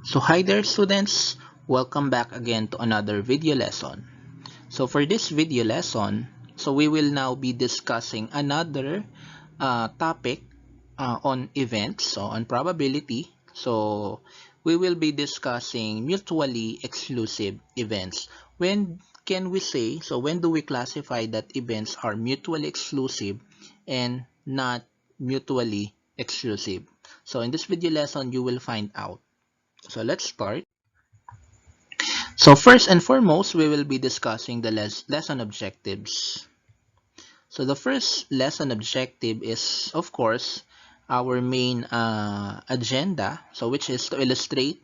So hi there students, welcome back again to another video lesson. So for this video lesson, we will now be discussing another topic on events, on probability. So we will be discussing mutually exclusive events. When can we say, when do we classify that events are mutually exclusive and not mutually exclusive? So in this video lesson, you will find out. So let's start. So first and foremost, we will be discussing the lesson objectives. So the first lesson objective is, of course, our main agenda, which is to illustrate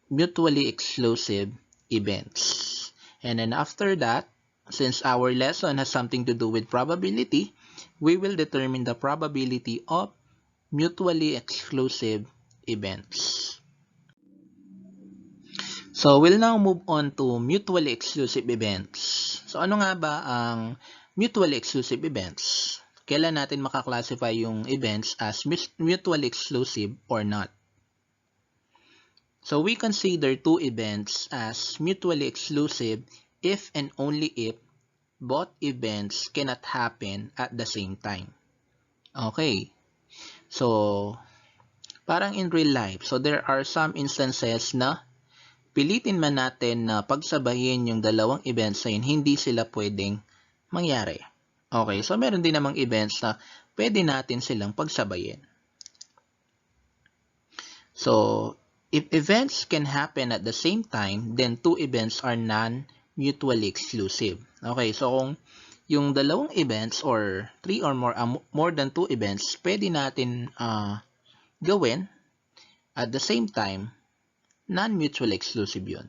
mutually exclusive events. And then after that, since our lesson has something to do with probability, we will determine the probability of mutually exclusive events. So we'll now move on to mutually exclusive events. So ano nga ba ang mutually exclusive events? Kailan natin makaklasify yung events as mutually exclusive or not? So we consider two events as mutually exclusive if and only if both events cannot happen at the same time. Okay. So parang in real life, there are some instances na pilitin man natin na pagsabayin yung dalawang events na yun, hindi sila pwedeng mangyari. Okay, so meron din namang events na pwede natin silang pagsabayin. So, if events can happen at the same time, then two events are non-mutually exclusive. Okay, so kung yung dalawang events or three or more than two events, pwede natin gawin at the same time, non-mutually exclusive yun.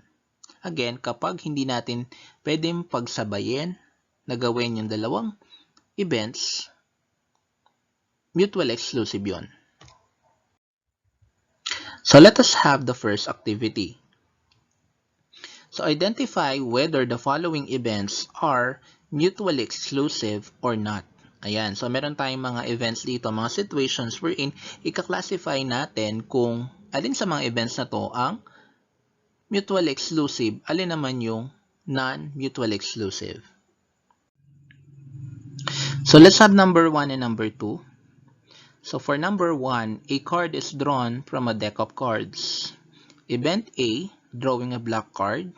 Again, kapag hindi natin pwedeng pagsabayin na gawin yung dalawang events, mutually exclusive yun. So let us have the first activity. So identify whether the following events are mutually exclusive or not. Ayan, so meron tayong mga events dito, mga situations wherein ika-classify natin kung alin sa mga events na to ang mutually exclusive, alin naman yung non-mutually exclusive. So let's have number 1 and number 2. So for number 1, a card is drawn from a deck of cards. Event A, drawing a black card.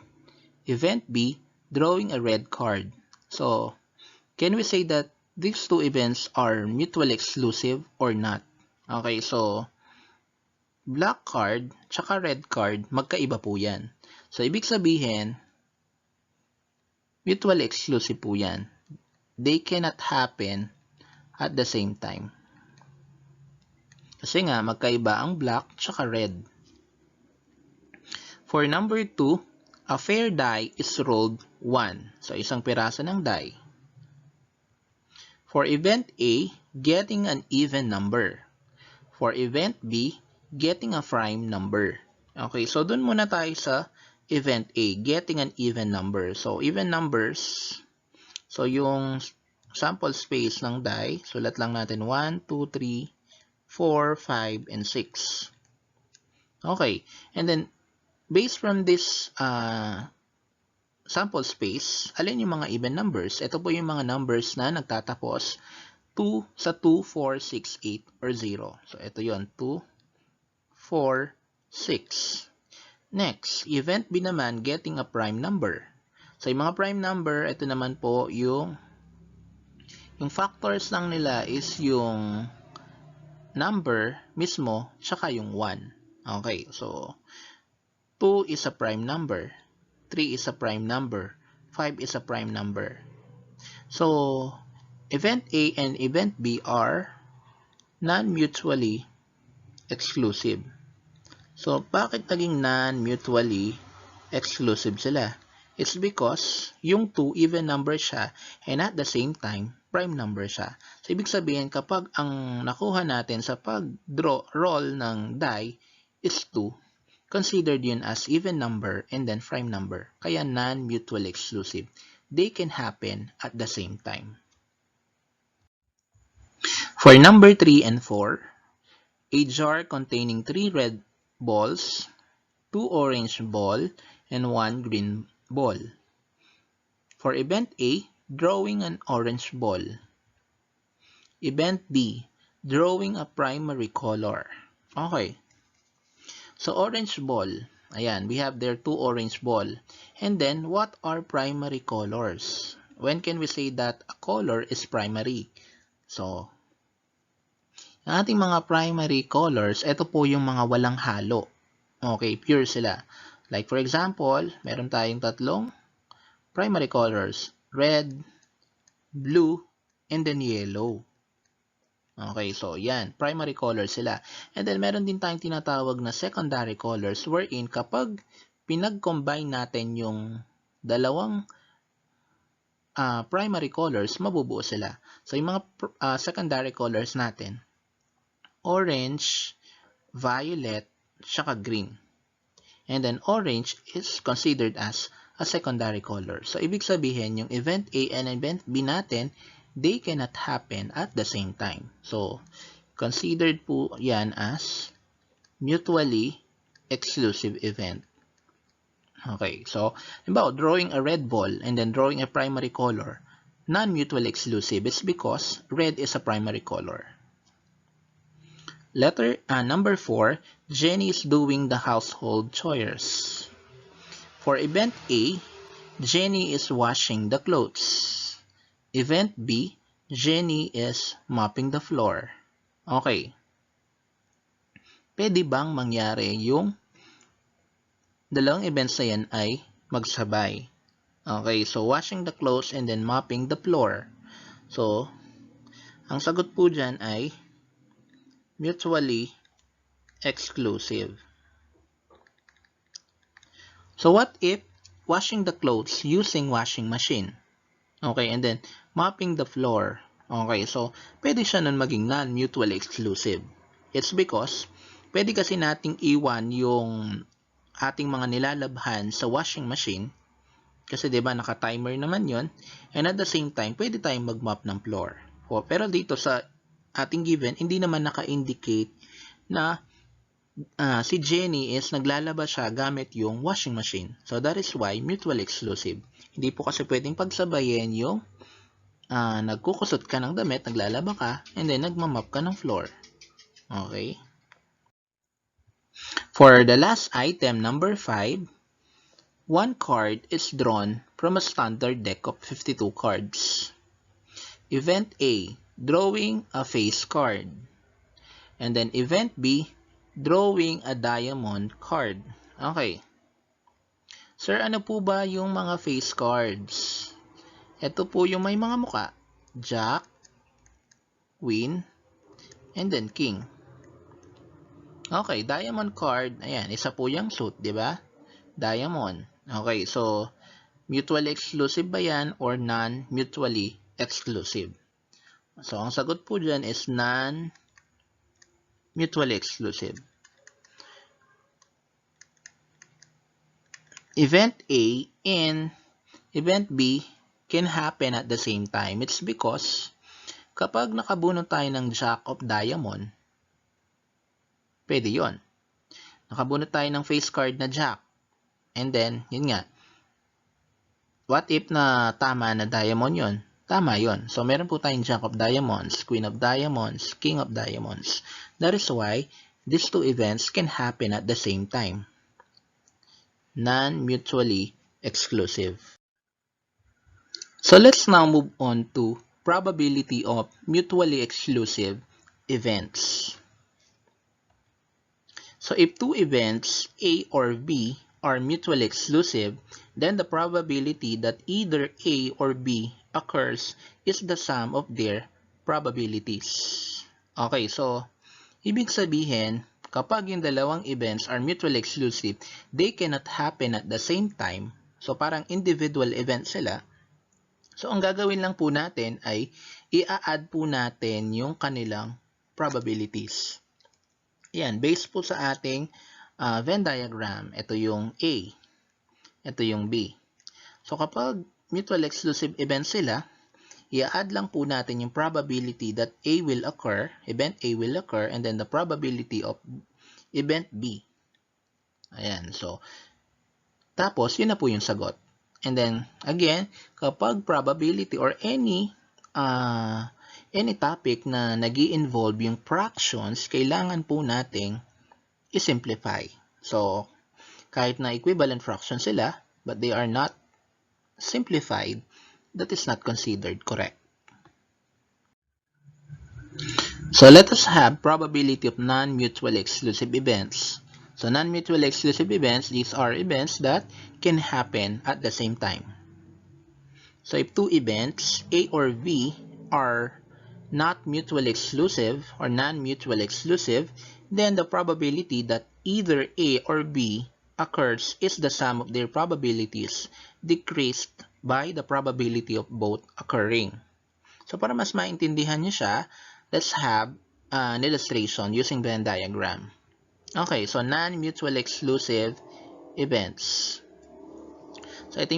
Event B, drawing a red card. So can we say that these two events are mutually exclusive or not? Okay, so black card tsaka red card, magkaiba po yan. So, ibig sabihin, mutually exclusive po yan. They cannot happen at the same time. Kasi nga, magkaiba ang black tsaka red. For number 2, a fair die is rolled 1. So, isang piraso ng die. For event A, getting an even number. For event B, getting a prime number. Okay, so dun muna tayo sa event A, getting an even number. So, even numbers, so yung sample space ng die, sulat lang natin 1, 2, 3, 4, 5, and 6. Okay, and then, based from this sample space, alin yung mga even numbers? Ito po yung mga numbers na nagtatapos 2 sa 2, 4, 6, 8, or 0. So, ito yon 2, 4, 6. Next, event B naman, getting a prime number. So, yung mga prime number, ito naman po yung factors lang nila is yung number mismo, tsaka yung 1. Okay, so 2 is a prime number, 3 is a prime number, 5 is a prime number. So, event A and event B are non-mutually exclusive. So, bakit naging non-mutually exclusive sila? It's because yung 2 even number siya and at the same time, prime number siya. So, ibig sabihin kapag ang nakuha natin sa roll ng die is 2, considered yun as even number and then prime number. Kaya non-mutually exclusive. They can happen at the same time. For number 3 and 4, a jar containing 3 red balls 2 orange ball, and 1 green ball. For event A, drawing an orange ball. Event B, drawing a primary color. Okay. So, orange ball. Ayan, we have there 2 orange ball. And then, what are primary colors? When can we say that a color is primary? So, ang ating mga primary colors, ito po yung mga walang halo. Okay, pure sila. Like for example, meron tayong tatlong primary colors. Red, blue, and then yellow. Okay, so yan, primary colors sila. And then meron din tayong tinatawag na secondary colors wherein kapag pinag-combine natin yung dalawang primary colors, mabubuo sila. So yung mga secondary colors natin, orange, violet, saka green. And then orange is considered as a secondary color. So ibig sabihin yung event A and event B natin, they cannot happen at the same time. So, considered po yan as mutually exclusive event. Okay, so, about drawing a red ball and then drawing a primary color, non-mutually exclusive is because red is a primary color. Number 4, Jenny is doing the household chores. For event A, Jenny is washing the clothes. Event B, Jenny is mopping the floor. Okay. Pwede bang mangyari yung dalawang events na yan ay magsabay? Okay, so washing the clothes and then mopping the floor. So, ang sagot po dyan ay mutually exclusive. So, what if washing the clothes using washing machine? Okay, and then mopping the floor. Okay, so pwede siya nun maging non-mutually exclusive. It's because pwede kasi nating iwan yung ating mga nilalabhan sa washing machine kasi 'di ba naka-timer naman 'yon, and at the same time pwede tayong mag-mop ng floor. Pero dito sa ating given, hindi naman naka-indicate na si Jenny is naglalaba siya gamit yung washing machine. So that is why mutually exclusive. Hindi po kasi pwedeng pagsabayin yung nagkukusot ka ng damit, naglalaba ka, and then nagmamap ka ng floor. Okay? For the last item, number 5, one card is drawn from a standard deck of 52 cards. Event A, drawing a face card. And then event B, drawing a diamond card. Okay. Sir, ano po ba yung mga face cards? Ito po yung may mga muka. Jack, Queen, and then King. Okay, diamond card. Ayan, isa po yung suit, di ba? Diamond. Okay, so mutually exclusive ba yan or non-mutually exclusive? So, ang sagot po dyan is non-mutually exclusive. Event A and event B can happen at the same time. It's because kapag nakabunot tayo ng Jack of Diamond, pwede yon. Nakabunot tayo ng face card na Jack. And then, yun nga. What if na tama na Diamond yon? Tama yon. So, meron po tayong Jack of Diamonds, Queen of Diamonds, King of Diamonds. That is why these two events can happen at the same time. Non-mutually exclusive. So let's now move on to probability of mutually exclusive events. So if two events A or B are mutually exclusive, then the probability that either A or B occurs is the sum of their probabilities. Okay, so ibig sabihin, kapag yung dalawang events are mutually exclusive, they cannot happen at the same time. So, parang individual events sila. So, ang gagawin lang po natin ay i-add po natin yung kanilang probabilities. Yan, based po sa ating Venn diagram. Ito yung A. Ito yung B. So, kapag mutually exclusive events sila, i-add lang po natin yung probability that A will occur, event A will occur, and then the probability of event B. Ayan, so, tapos, yun na po yung sagot. And then, again, kapag probability or any topic na nag-i-involve yung fractions, kailangan po nating i-simplify. So, kahit na equivalent fractions sila, but they are not simplified, that is not considered correct. So let us have probability of non-mutually exclusive events. So non-mutually exclusive events, these are events that can happen at the same time. So if two events, A or B, are not mutually exclusive or non-mutually exclusive, then the probability that either A or B occurs is the sum of their probabilities decreased by the probability of both occurring. So para mas maintindihan niyo siya, let's have an illustration using Venn diagram. Okay, so non-mutually exclusive events. So ito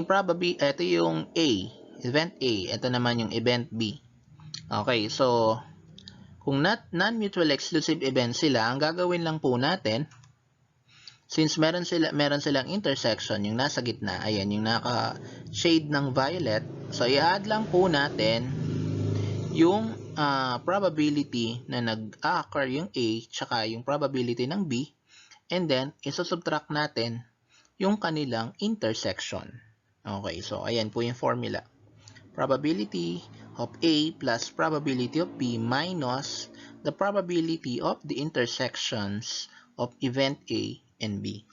yung A, event A. Ito naman yung event B. Okay, so kung non-mutually exclusive events sila, ang gagawin lang po natin, since meron silang intersection, yung nasa gitna, ayan, yung naka-shade ng violet, so i-add lang po natin yung probability na nag-occur yung A tsaka yung probability ng B, and then isusubtract natin yung kanilang intersection. Okay, so ayan po yung formula. Probability of A plus probability of B minus the probability of the intersections of event A and B.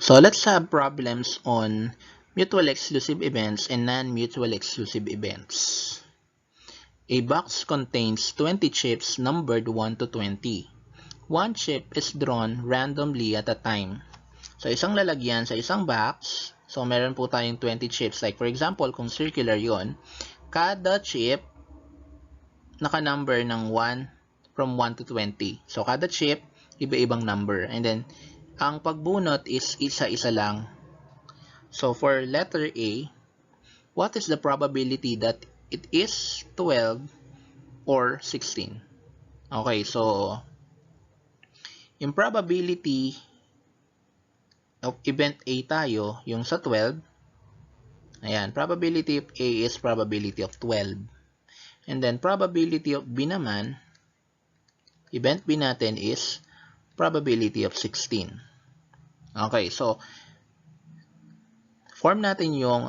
So let's have problems on mutually exclusive events and non-mutually exclusive events. A box contains 20 chips numbered 1 to 20. One chip is drawn randomly at a time. So, isang lalagyan sa isang box. So, meron po tayong 20 chips. Like, for example, kung circular yon, kada chip naka-number ng 1 from 1 to 20. So, kada chip, iba-ibang number. And then, ang pagbunot is isa-isa lang. So, for letter A, what is the probability that it is 12 or 16? Okay, so yung probability of event A tayo, yung sa 12, ayan, probability of A is probability of 12. And then probability of B naman, event B natin is probability of 16. Okay, so form natin yung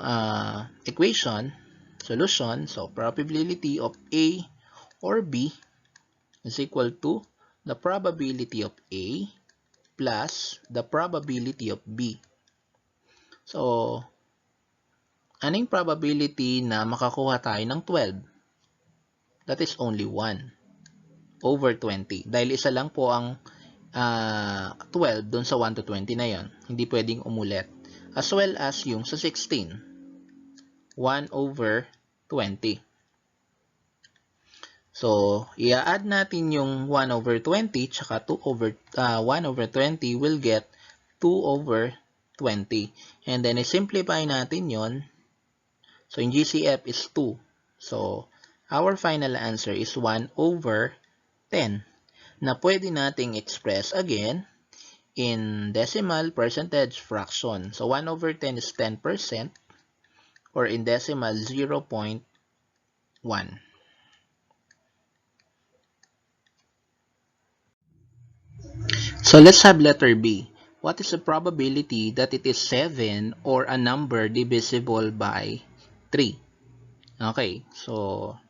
equation, solution. So probability of A or B is equal to the probability of A plus the probability of B. So, anong probability na makakuha tayo ng 12? That is only 1 over 20. Dahil isa lang po ang 12 dun sa 1 to 20 na yon. Hindi pwedeng umulit. As well as yung sa 16. 1 over 20. So, i-add natin yung 1 over 20 tsaka 1 over 20 will get 2 over 20. And then, i-simplify natin yon. So, yung GCF is 2. So, our final answer is 1 over 10 na pwede nating express again in decimal, percentage, fraction. So, 1 over 10 is 10% or in decimal 0.1. So, let's have letter B. What is the probability that it is 7 or a number divisible by 3? Okay, so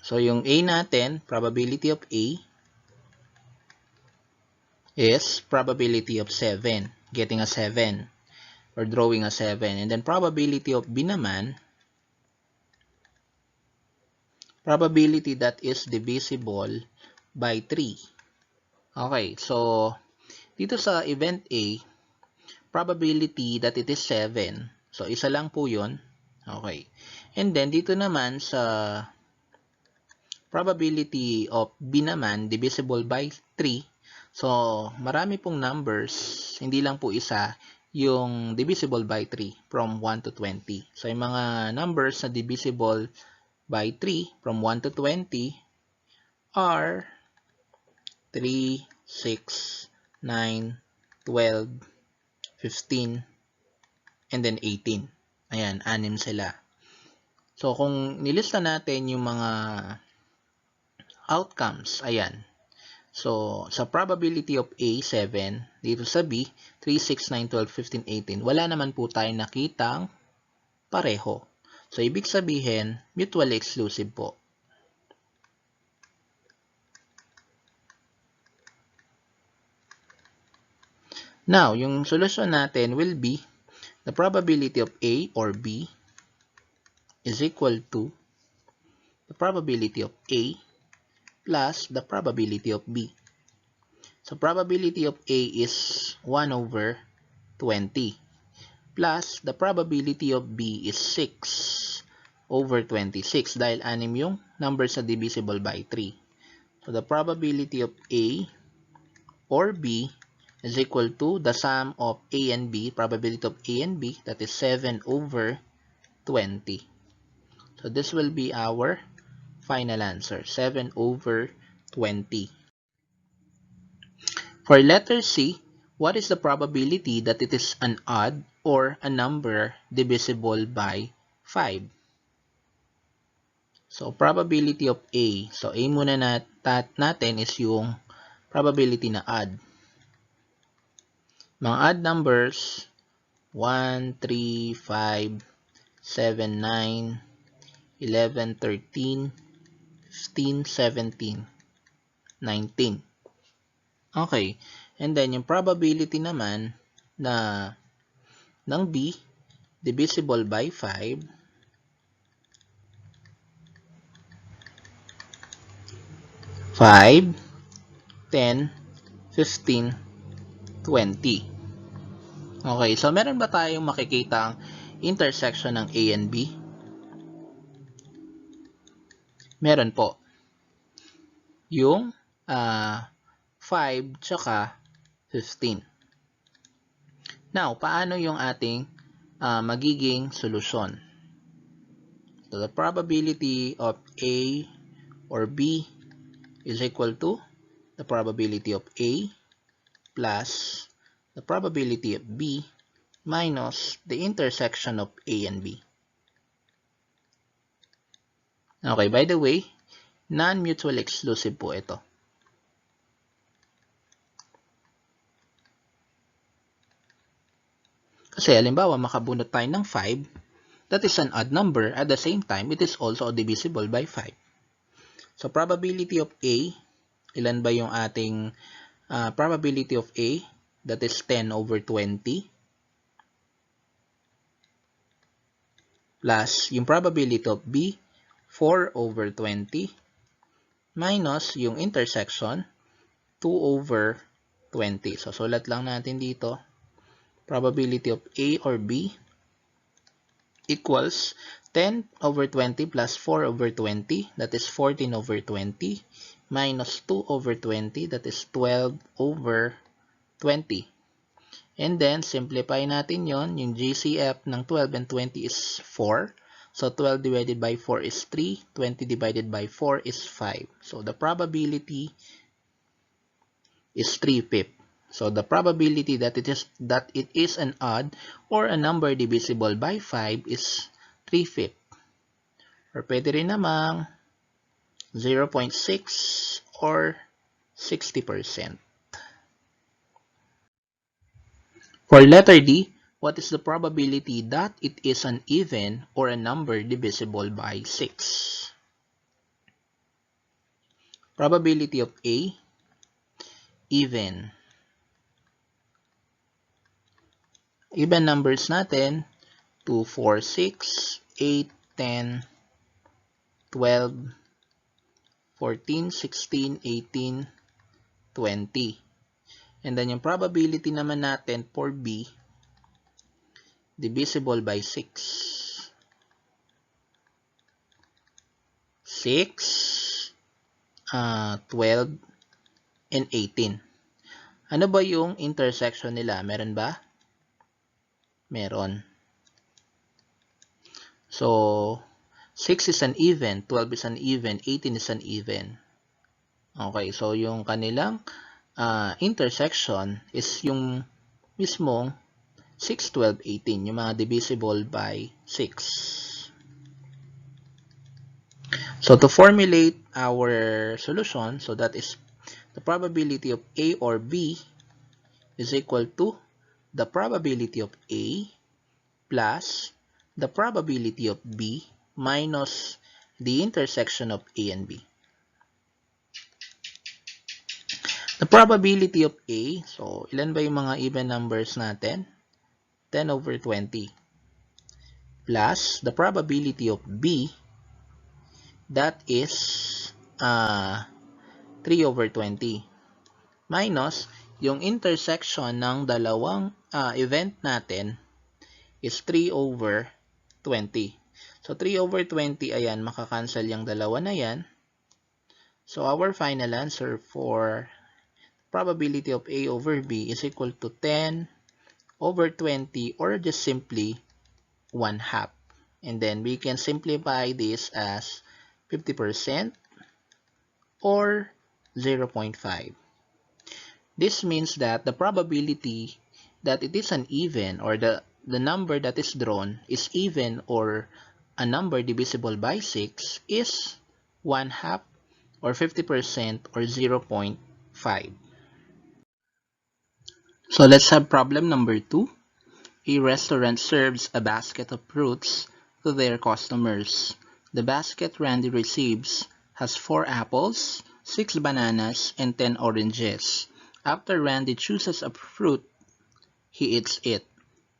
yung A natin, probability of A is probability of 7, getting a 7 or drawing a 7. And then probability of B naman, probability that is divisible by 3. Okay, so dito sa event A, probability that it is 7. So, isa lang po yun. Okay. And then, dito naman sa probability of B naman, divisible by 3. So, marami pong numbers, hindi lang po isa, yung divisible by 3 from 1 to 20. So, yung mga numbers na divisible by 3 from 1 to 20 are 3, 6, 9, 12, 15, and then 18. Ayan, 6 sila. So, kung nilista natin yung mga outcomes, ayan. So, sa probability of A, 7, dito sa B, 3, 6, 9, 12, 15, 18, wala naman po tayong nakitang pareho. So, ibig sabihin, mutually exclusive po. Now, yung solution natin will be the probability of A or B is equal to the probability of A plus the probability of B. So, probability of A is 1 over 20 plus the probability of B is 6 over 26 dahil 6 yung numbers na divisible by 3. So, the probability of A or B is equal to the sum of A and B, probability of A and B, that is 7 over 20. So, this will be our final answer, 7 over 20. For letter C, what is the probability that it is an odd or a number divisible by 5? So, probability of A. So, A muna natin is yung probability na odd. Mga odd numbers, 1, 3, 5, 7, 9, 11, 13, 15, 17, 19. Okay. And then, yung probability naman na ng B, divisible by 5, 5, 10, 15, 20. Okay, so meron ba tayong makikita ang intersection ng A and B? Meron po. Yung 5 tsaka 15. Now, paano yung ating magiging solusyon? So, the probability of A or B is equal to the probability of A plus the probability of B minus the intersection of A and B. Okay, by the way, non-mutually exclusive po ito. Kasi halimbawa, makabunot tayo ng 5, that is an odd number. At the same time, it is also divisible by 5. So, probability of A, ilan ba yung ating probability of A? That is 10 over 20. Plus, yung probability of B, 4 over 20. Minus yung intersection, 2 over 20. So, sulat lang natin dito. Probability of A or B equals 10 over 20 plus 4 over 20. That is 14 over 20. Minus 2 over 20. That is 12 over 20. And then, simplify natin yon. Yung GCF ng 12 and 20 is 4. So, 12 divided by 4 is 3. 20 divided by 4 is 5. So, the probability is 3/5. So, the probability that it is an odd or a number divisible by 5 is 3/5. Or pwede rin namang 0.6 or 60%. For letter D, what is the probability that it is an even or a number divisible by 6? Probability of A, even. Even numbers natin, 2, 4, 6, 8, 10, 12, 14, 16, 18, 20. And then yung probability naman natin for B, divisible by 6. 6, 12, and 18. Ano ba yung intersection nila? Meron ba? Meron. So, 6 is an even, 12 is an even, 18 is an even. Okay, so yung kanilang intersection is yung mismong 6, 12, 18, yung mga divisible by 6. So to formulate our solution, so that is the probability of A or B is equal to the probability of A plus the probability of B minus the intersection of A and B. The probability of A, so ilan ba yung mga even numbers natin? 10 over 20 plus the probability of B, that is 3 over 20 minus yung intersection ng dalawang event natin is 3 over 20. So 3 over 20, ayan, makakancel yung dalawa na yan. So our final answer for probability of A over B is equal to 10 over 20, or just simply 1/2. And then we can simplify this as 50% or 0.5. This means that the probability that it is an even, or the number that is drawn is even or a number divisible by 6 is 1/2 or 50% or 0.5. So let's have problem number 2. A restaurant serves a basket of fruits to their customers. The basket Randy receives has 4 apples, 6 bananas, and 10 oranges. After Randy chooses a fruit, he eats it.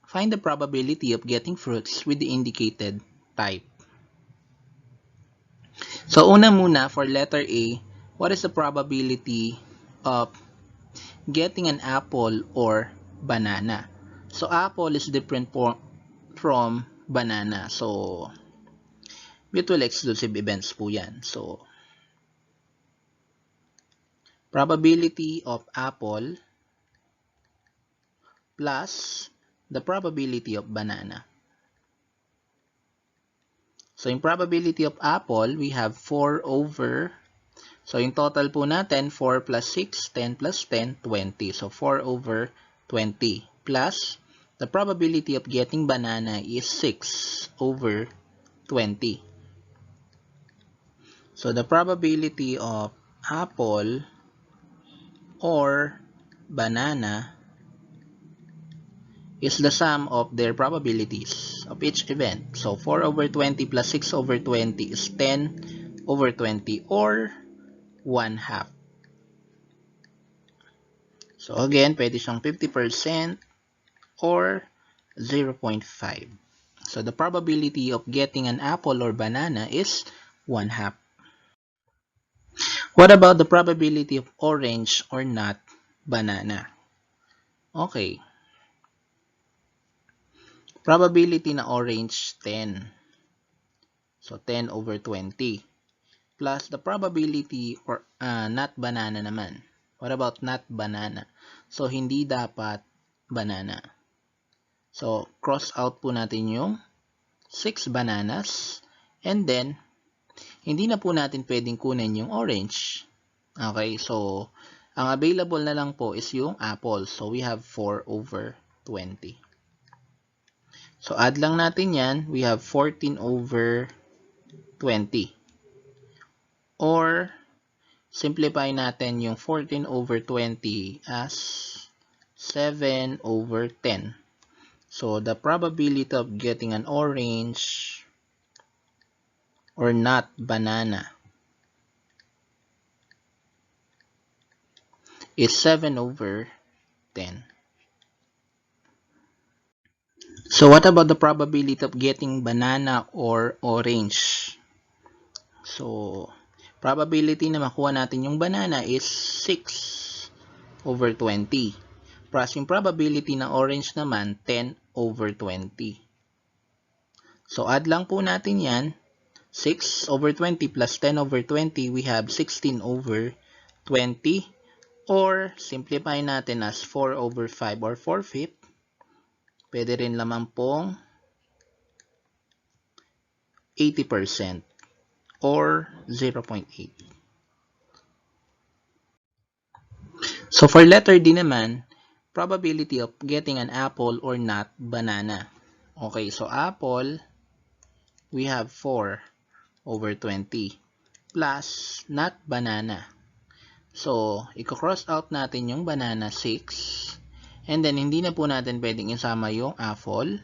Find the probability of getting fruits with the indicated type. So una muna, for letter A, what is the probability of getting an apple or banana? So apple is different from banana. So mutually exclusive events po yan. So probability of apple plus the probability of banana. So yung probability of apple, we have 4 over, so yung total po natin, 4 plus 6, 10 plus 10, 20. So 4 over 20 plus the probability of getting banana is 6 over 20. So the probability of apple or banana is the sum of their probabilities of each event. So 4 over 20 plus 6 over 20 is 10 over 20 or 1/2. So again, pwede siyang 50% or 0.5. So the probability of getting an apple or banana is 1/2. What about the probability of orange or not banana? Okay. Probability na orange, 10. So 10 over 20. Plus the probability or not banana naman. What about not banana? So hindi dapat banana. So cross out po natin yung 6 bananas. And then, hindi na po natin pwedeng kunin yung orange. Okay, so ang available na lang po is yung apple. So we have 4 over 20. So add lang natin yan. We have 14 over 20. Or simplify natin yung 14 over 20 as 7 over 10. So the probability of getting an orange or not banana is 7 over 10. So what about the probability of getting banana or orange? So probability na makuha natin yung banana is 6 over 20. Plus yung probability ng orange naman, 10 over 20. So add lang po natin yan. 6 over 20 plus 10 over 20, we have 16 over 20. Or simplify natin as 4 over 5 or 4/5. Pwede rin naman pong 80% or 0.8. So for letter D naman, probability of getting an apple or not banana. Okay, so apple, we have 4 over 20 plus not banana. So, i-cross out natin yung banana 6. And then, hindi na po natin pwedeng isama yung apple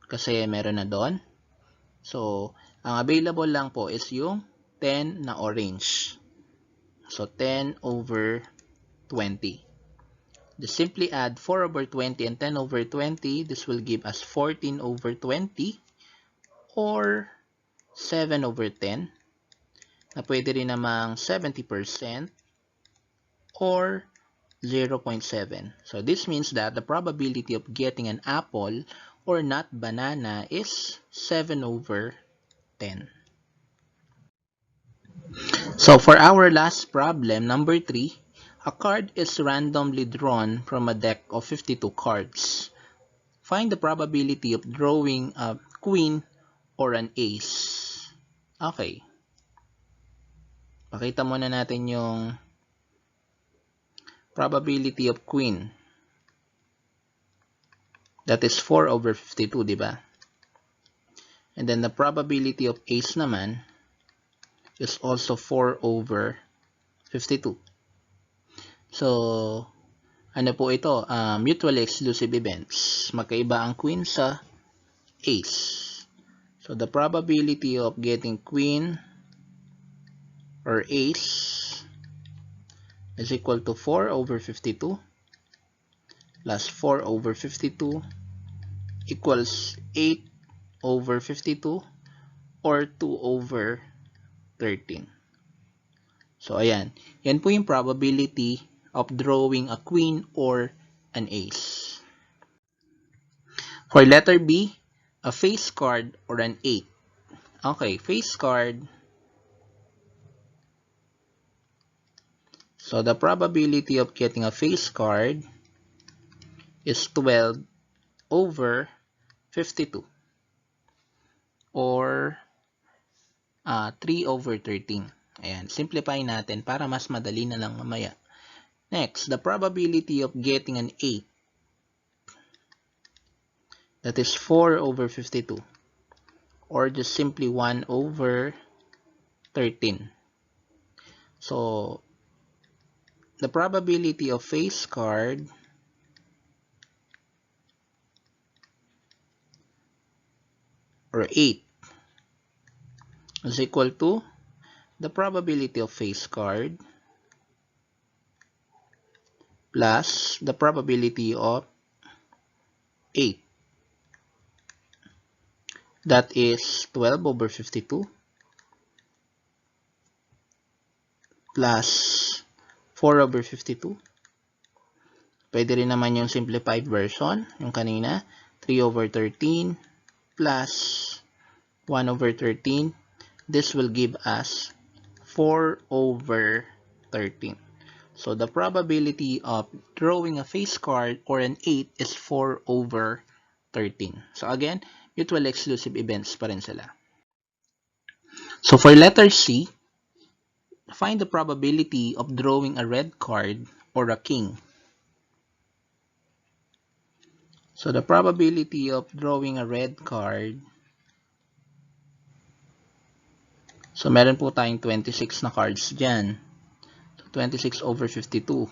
kasi meron na doon. So, ang available lang po is yung 10 na orange. So, 10 over 20. Just simply add 4 over 20 and 10 over 20. This will give us 14 over 20 or 7 over 10 na pwede rin namang 70% or 0.7. So this means that the probability of getting an apple or not banana is 7 over 10. So for our last problem, number 3, a card is randomly drawn from a deck of 52 cards. Find the probability of drawing a queen or an ace. Okay. Pakita muna natin yung probability of queen. That is 4 over 52, di ba? And then the probability of ace naman is also 4 over 52. So, ano po ito? Mutually exclusive events. Magkaiba ang queen sa ace. So, the probability of getting queen or ace is equal to 4 over 52 plus 4 over 52 equals 8 over 52 or 2 over 13. So, ayan. Yan po yung probability of drawing a queen or an ace. For letter B, a face card or an 8. Okay, face card. So, the probability of getting a face card is 12 over 52 or 3 over 13. Ayan, simplify natin para mas madali na lang mamaya. Next, the probability of getting an 8. That is 4 over 52 or just simply 1 over 13. So, the probability of face card or 8 is equal to the probability of face card plus the probability of 8. That is 12 over 52 plus 4 over 52. Pwede rin naman yung simplified version, yung kanina, 3 over 13 plus 1 over 13. This will give us 4 over 13. So the probability of drawing a face card or an 8 is 4 over 13. So again, mutually exclusive events pa rin sila. So for letter C, find the probability of drawing a red card or a king. So the probability of drawing a red card, so meron po tayong 26 na cards dyan. 26 over 52.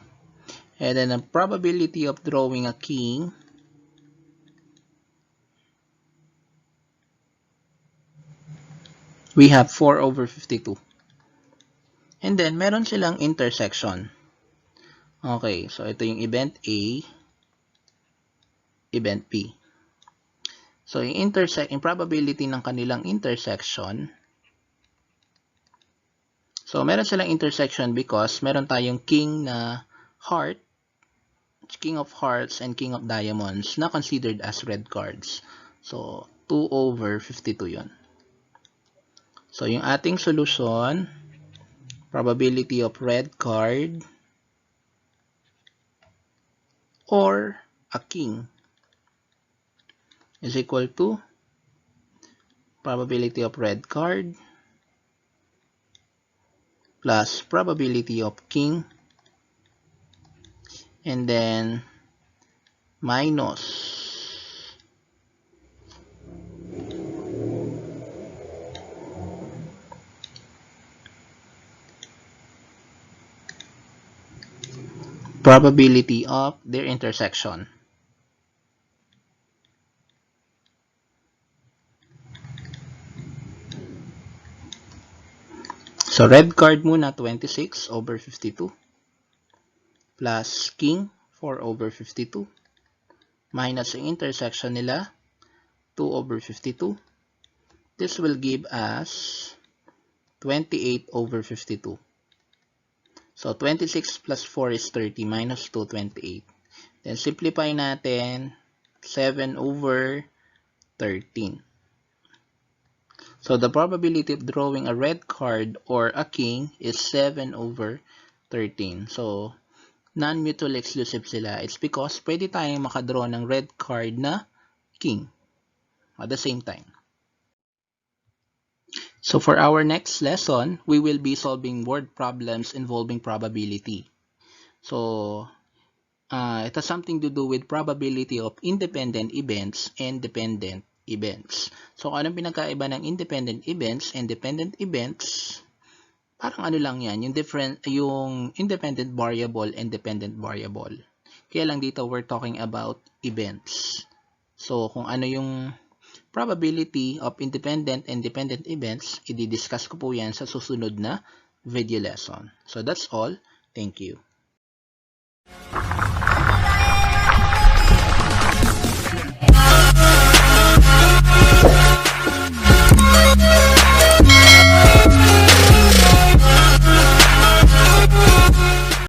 And then the probability of drawing a king we have 4 over 52. And then meron silang intersection. Okay, so ito yung event A, event B. So yung probability ng kanilang intersection, so meron silang intersection because meron tayong king na heart, king of hearts and king of diamonds na considered as red cards. So 2 over 52 yon. So yung ating solution, probability of red card or a king is equal to probability of red card plus probability of king and then minus probability of their intersection. So red card muna, 26 over 52 plus king 4 over 52 minus ang intersection nila 2 over 52. This will give us 28 over 52. So 26 plus 4 is 30 minus 2, 28. Then simplify natin 7 over 13. So the probability of drawing a red card or a king is 7 over 13. So non-mutually exclusive sila. It's because pwede tayong makadraw ng red card na king at the same time. So for our next lesson, we will be solving word problems involving probability. So it has something to do with probability of independent events and dependent events. So anong pinagkaiba ng independent events and dependent events? Parang ano lang yan, yung independent variable and dependent variable. Kaya lang dito we're talking about events. So kung ano yung probability of independent and dependent events, i-discuss ko po yan sa susunod na video lesson. So that's all. Thank you.